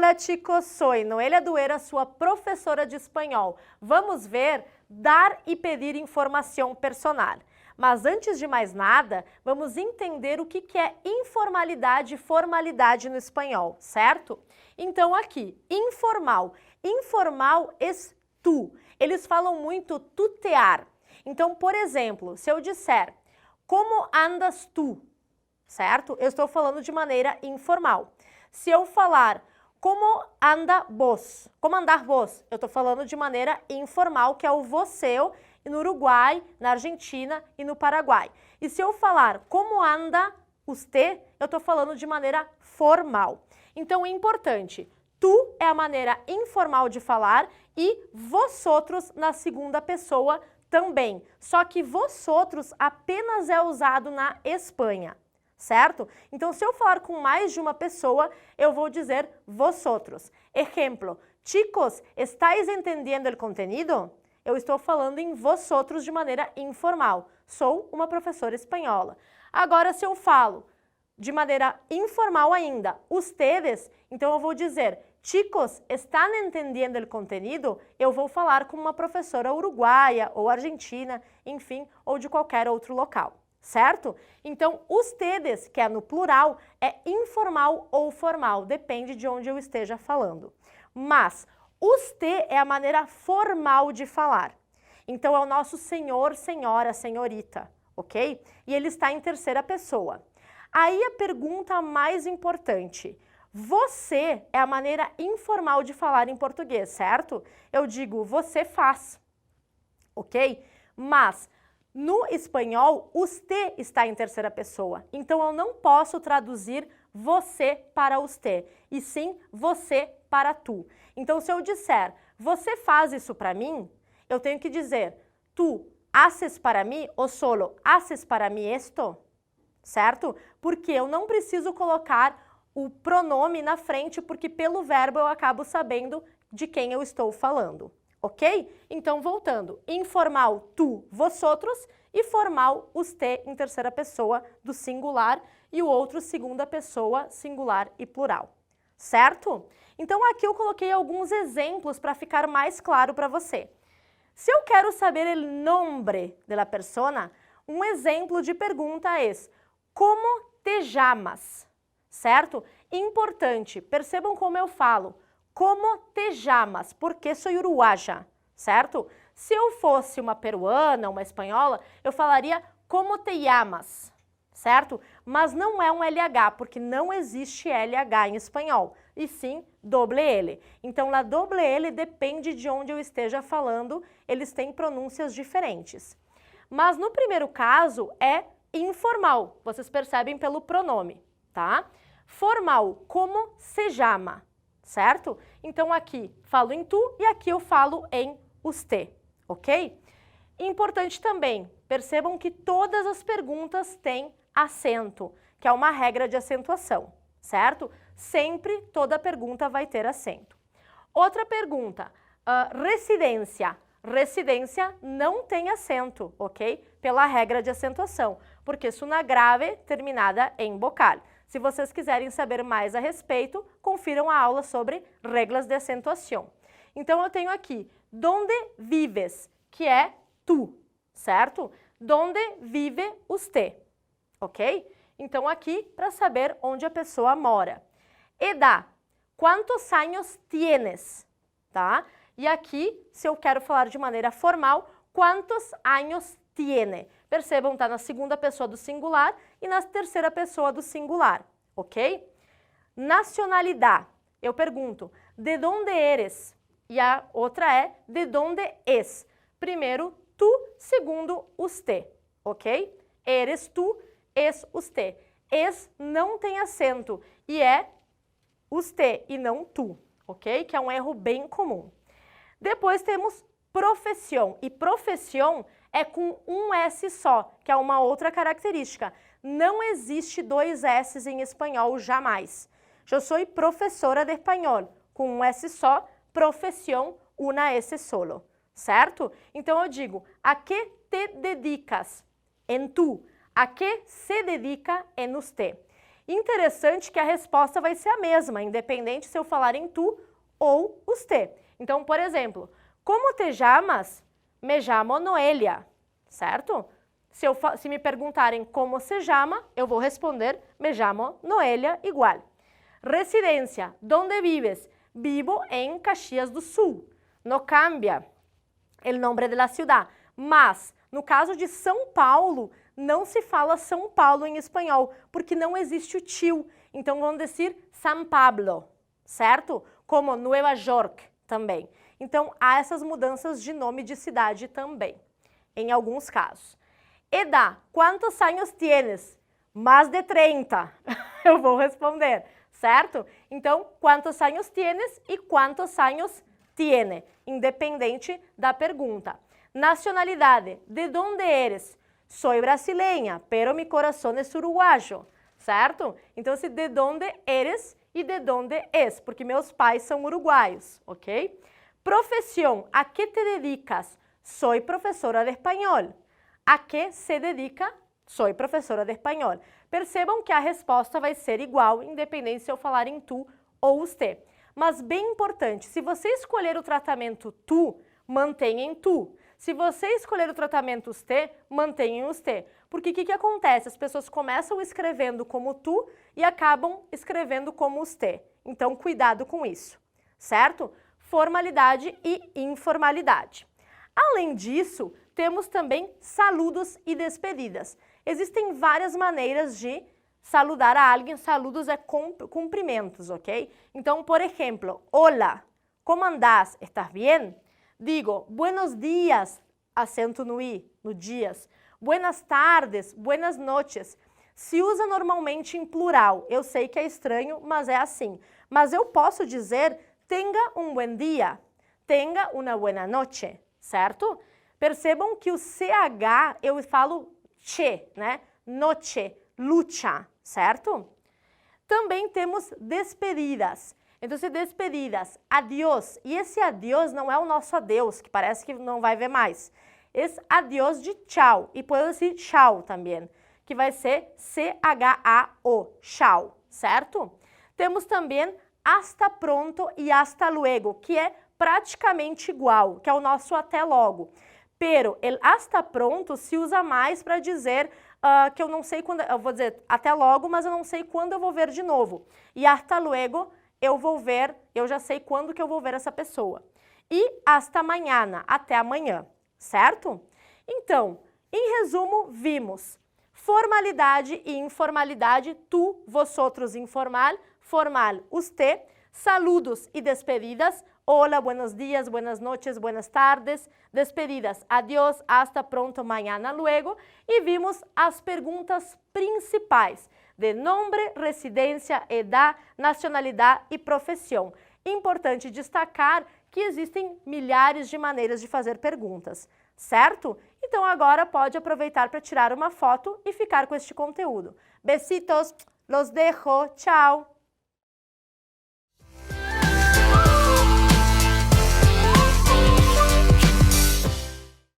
Hola chicos, soy Noelia Dueira, sua professora de espanhol. Vamos ver dar e pedir informação personal. Mas antes de mais nada, vamos entender o que é informalidade e formalidade no espanhol, certo? Então aqui, informal. Informal é tu. Eles falam muito tutear. Então, por exemplo, se eu disser, como andas tu? Certo? Eu estou falando de maneira informal. Se eu falar, como anda vos? Como andar vos? Eu estou falando de maneira informal, que é o você, no Uruguai, na Argentina e no Paraguai. E se eu falar, como anda usted? Eu estou falando de maneira formal. Então, é importante. Tu é a maneira informal de falar e vosotros na segunda pessoa também. Só que vosotros apenas é usado na Espanha. Certo? Então, se eu falar com mais de uma pessoa, eu vou dizer vosotros. Exemplo, chicos, ¿estáis entendiendo el contenido? Eu estou falando em vosotros de maneira informal. Sou uma professora espanhola. Agora, se eu falo de maneira informal ainda, ustedes, então eu vou dizer, chicos, ¿están entendiendo el contenido? Eu vou falar com uma professora uruguaia ou argentina, enfim, ou de qualquer outro local. Certo? Então, ustedes, que é no plural, é informal ou formal, depende de onde eu esteja falando. Mas, usted é a maneira formal de falar. Então, é o nosso senhor, senhora, senhorita, ok? E ele está em terceira pessoa. Aí a pergunta mais importante, você é a maneira informal de falar em português, certo? Eu digo, você faz, ok? Mas, no espanhol, usted está em terceira pessoa, então eu não posso traduzir você para usted, e sim você para tu. Então, se eu disser, você faz isso para mim, eu tenho que dizer, tu haces para mim ou solo haces para mí esto? Certo? Porque eu não preciso colocar o pronome na frente, porque pelo verbo eu acabo sabendo de quem eu estou falando. Ok? Então, voltando, informal, tu, vosotros, e formal, usted, em terceira pessoa do singular, e o outro, segunda pessoa, singular e plural. Certo? Então, aqui eu coloquei alguns exemplos para ficar mais claro para você. Se eu quero saber o nome da persona, um exemplo de pergunta é, como te chamas? Certo? Importante, percebam como eu falo. Como te chamas? Porque sou uruguaia, certo? Se eu fosse uma peruana, uma espanhola, eu falaria como te llamas, certo? Mas não é um LH, porque não existe LH em espanhol, e sim doble L. Então, a doble L depende de onde eu esteja falando, eles têm pronúncias diferentes. Mas no primeiro caso é informal, vocês percebem pelo pronome, tá? Formal, como se chama? Certo? Então, aqui falo em tu e aqui eu falo em usted, ok? Importante também, percebam que todas as perguntas têm acento, que é uma regra de acentuação, certo? Sempre toda pergunta vai ter acento. Outra pergunta, residência. Residência não tem acento, ok? Pela regra de acentuação, porque suna grave terminada em vocal. Se vocês quiserem saber mais a respeito, confiram a aula sobre regras de acentuação. Então, eu tenho aqui, donde vives, que é tu, certo? Donde vive usted, ok? Então, aqui, para saber onde a pessoa mora. Edad, quantos anos tienes, tá? E aqui, se eu quero falar de maneira formal, quantos anos tiene? Percebam, tá na segunda pessoa do singular e na terceira pessoa do singular, ok? Nacionalidade, eu pergunto, de donde eres? E a outra é, de donde es? Primeiro, tu, segundo, usted, ok? Eres tu, es usted. Es não tem acento e é usted e não tu, ok? Que é um erro bem comum. Depois temos profissão, e profissão é com um S só, que é uma outra característica. Não existe dois S em espanhol jamais. Eu sou professora de espanhol, com um S só, profissão, una S solo, certo? Então eu digo, a que te dedicas? En tu. A que se dedica en usted? Interessante que a resposta vai ser a mesma, independente se eu falar em tu ou usted. Então, por exemplo, como te chamas? Me llamo Noelia, certo? Se me perguntarem como se chama, eu vou responder me llamo Noelia igual. Residência, ¿dónde vives? Vivo en Caxias do Sul. No cambia el nombre de la ciudad. Mas, no caso de São Paulo, não se fala São Paulo em espanhol, porque não existe o tio. Então, vamos dizer São Pablo, certo? Como Nova York também. Então, há essas mudanças de nome de cidade também, em alguns casos. Edad, ¿cuántos años tienes? Mais de 30. Eu vou responder, certo? Então, ¿cuántos años tienes e quantos años tiene? Independente da pergunta. Nacionalidade, ¿de dónde eres? Soy brasileña, pero mi corazón es uruguayo, certo? Então, se de dónde eres e de dónde es, porque meus pais são uruguaios, ok? Profesión, ¿a qué te dedicas? Soy profesora de espanhol. A que se dedica? Soy professora de espanhol. Percebam que a resposta vai ser igual, independente se eu falar em tu ou usted. Mas bem importante, se você escolher o tratamento tu, mantenha em tu. Se você escolher o tratamento usted, mantenha em usted. Porque o que acontece? As pessoas começam escrevendo como tu e acabam escrevendo como usted. Então, cuidado com isso, certo? Formalidade e informalidade. Além disso, temos também saludos e despedidas. Existem várias maneiras de saludar a alguém. Saludos é cumprimentos, ok? Então, por exemplo, hola, ¿cómo andás? ¿Estás bien? Digo, buenos días, acento no i, no dias. Buenas tardes, buenas noches. Se usa normalmente em plural. Eu sei que é estranho, mas é assim. Mas eu posso dizer, tenga um buen día, tenga una buena noche, certo? Percebam que o CH eu falo che, né? Noche, lucha, certo? Também temos despedidas. Então, despedidas, adiós. E esse adiós não é o nosso adeus, que parece que não vai ver mais. Esse adiós de tchau. E pode ser tchau também, que vai ser C-H-A-O, tchau, certo? Temos também hasta pronto e hasta luego, que é praticamente igual, que é o nosso até logo. Pero el hasta pronto se usa mais para dizer que eu não sei quando, eu vou dizer até logo, mas eu não sei quando eu vou ver de novo. E hasta luego eu vou ver, eu já sei quando que eu vou ver essa pessoa. E hasta mañana, até amanhã, certo? Então, em resumo, vimos formalidade e informalidade, tu, vosotros informal, formal, usted, saludos e despedidas, hola, buenos días, buenas noches, buenas tardes, despedidas, adiós, hasta pronto, mañana, luego, e vimos as perguntas principais de nombre, residência, edad, nacionalidade e profissão. Importante destacar que existem milhares de maneiras de fazer perguntas, certo? Então agora pode aproveitar para tirar uma foto e ficar com este conteúdo. Besitos, los dejo, tchau!